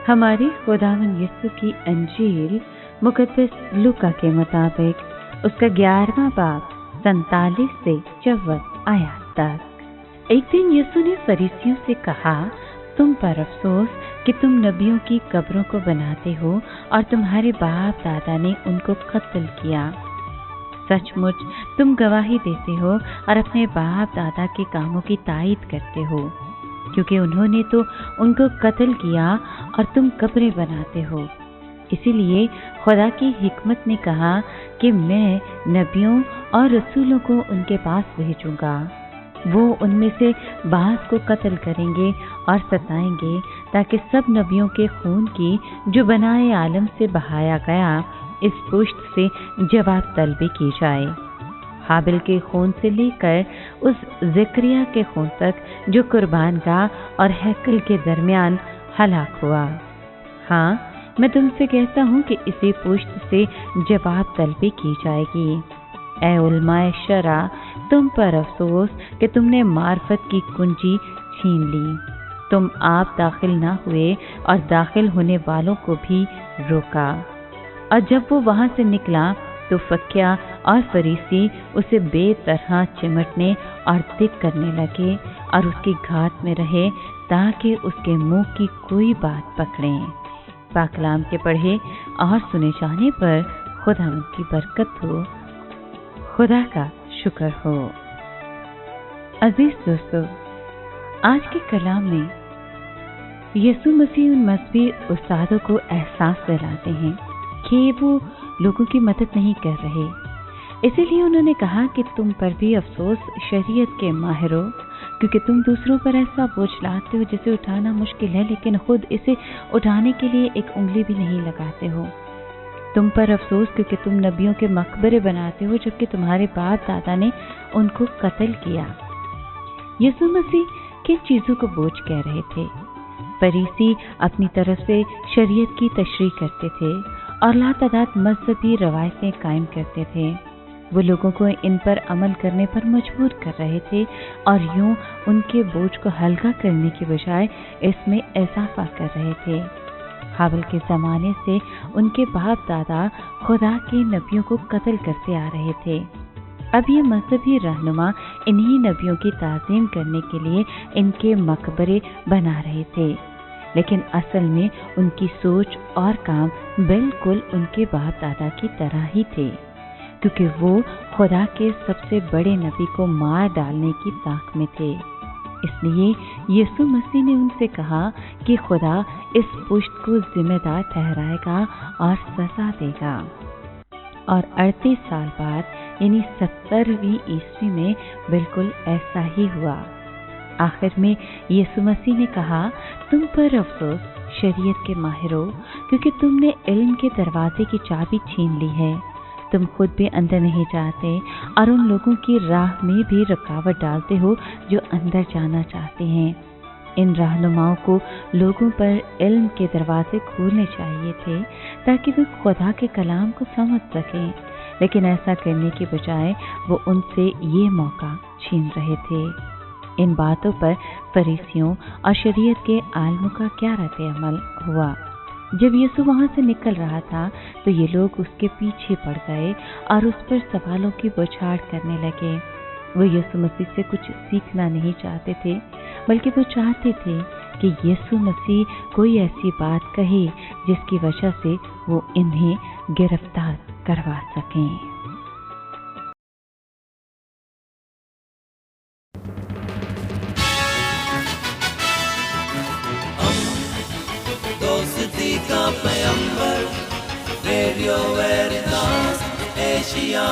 हमारे खुदावंद यीशु की अंजील मुकद्दस लूका के मुताबिक उसका 11वां बाब 47 से 54 आयत तक। एक दिन यीशु ने फरीसियों से कहा, तुम पर अफसोस कि तुम नबियों की कब्रों को बनाते हो और तुम्हारे बाप दादा ने उनको कत्ल किया। सचमुच तुम गवाही देते हो और अपने बाप दादा के कामों की तायीद करते हो, क्योंकि उन्होंने तो उनको कत्ल किया और तुम कब्रें बनाते हो। इसीलिए खुदा की हिकमत ने कहा कि मैं नबियों और रसूलों को उनके पास भेजूंगा। वो उनमें से बाज़ को कत्ल करेंगे और सताएंगे, ताकि सब नबियों के खून की जो बनाए आलम से बहाया गया इस पुश्त से जवाब तलबी की जाए। हाबिल के खून से लेकर उस ज़करिया के खून तक जो कुर्बानगाह और हैकल के दरमियान हलाक हुआ। हाँ, मैं तुमसे कहता हूँ कि इसी पुश्त से जवाब तलबी की जाएगी। ऐ उलमाए शरा, तुम पर अफसोस कि तुमने मार्फत की कुंजी छीन ली। तुम आप दाखिल ना हुए और दाखिल होने वालों को भी रोका। और जब वो वहां से निकला तो फकिया और फरीसी उसे बेतरह चिमटने और तिक करने लगे और उसकी घात में रहे, ताकि उसके मुंह की कोई बात पकड़ें। पाकलाम के पढ़े और सुने जाने पर खुदा की बरकत हो। खुदा का शुक्र हो। अजीज दोस्तों, आज के कलाम में यीशु मसीह उन मजहबी उस्तादों को एहसास दिलाते हैं कि वो लोगों की मदद नहीं कर रहे। इसीलिए उन्होंने कहा कि तुम पर भी अफसोस शरीयत के माहिरों, क्योंकि तुम दूसरों पर ऐसा बोझ लाते हो जिसे उठाना मुश्किल है, लेकिन खुद इसे उठाने के लिए एक उंगली भी नहीं लगाते हो। तुम पर अफसोस क्योंकि तुम नबियों के मकबरे बनाते हो, जबकि तुम्हारे बाप दादा ने उनको कत्ल किया। यीशु मसीह किन चीज़ों को बोझ कह रहे थे? फरीसी अपनी तरफ से शरीयत की तशरीह करते थे और लातादाद मजहबी रवायतें कायम करते थे। वो लोगों को इन पर अमल करने पर मजबूर कर रहे थे और यूं उनके बोझ को हल्का करने के बजाय इसमें इजाफा कर रहे थे। हाबिल के ज़माने से उनके बाप दादा खुदा के नबियों को कत्ल करते आ रहे थे। अब ये मजहबी रहनुमा इन्हीं नबियों की ताज़ीम करने के लिए इनके मकबरे बना रहे थे, लेकिन असल में उनकी सोच और काम बिल्कुल उनके बाप दादा की तरह ही थे, क्योंकि वो खुदा के सबसे बड़े नबी को मार डालने की ताक में थे। इसलिए यीशु मसीह ने उनसे कहा कि खुदा इस पुश्त को जिम्मेदार ठहराएगा और सजा देगा। और 38 साल बाद यानी 70वीं ईस्वी में बिल्कुल ऐसा ही हुआ। आखिर में यीशु मसीह ने कहा, तुम पर अफसोस शरीयत के माहिरों, क्योंकि तुमने इल्म के दरवाजे की चाबी छीन ली है। तुम खुद भी अंदर नहीं जाते और उन लोगों की राह में भी रुकावट डालते हो जो अंदर जाना चाहते हैं। इन रहनुमाओं को लोगों पर इल्म के दरवाजे खोलने चाहिए थे ताकि वे खुदा के कलाम को समझ सकें, लेकिन ऐसा करने के बजाय वो उनसे ये मौका छीन रहे थे। इन बातों पर फरीसियों और शरीयत के आलमों का क्या रद्द-ए-अमल हुआ? जब यीशु वहां से निकल रहा था तो ये लोग उसके पीछे पड़ गए और उस पर सवालों की बौछार करने लगे। वो यीशु मसीह से कुछ सीखना नहीं चाहते थे, बल्कि वो चाहते थे कि यीशु मसीह कोई ऐसी बात कहे जिसकी वजह से वो इन्हें गिरफ्तार करवा सकें। दोस्ती का पैगंबर, रेडियो वेरिटास एशिया।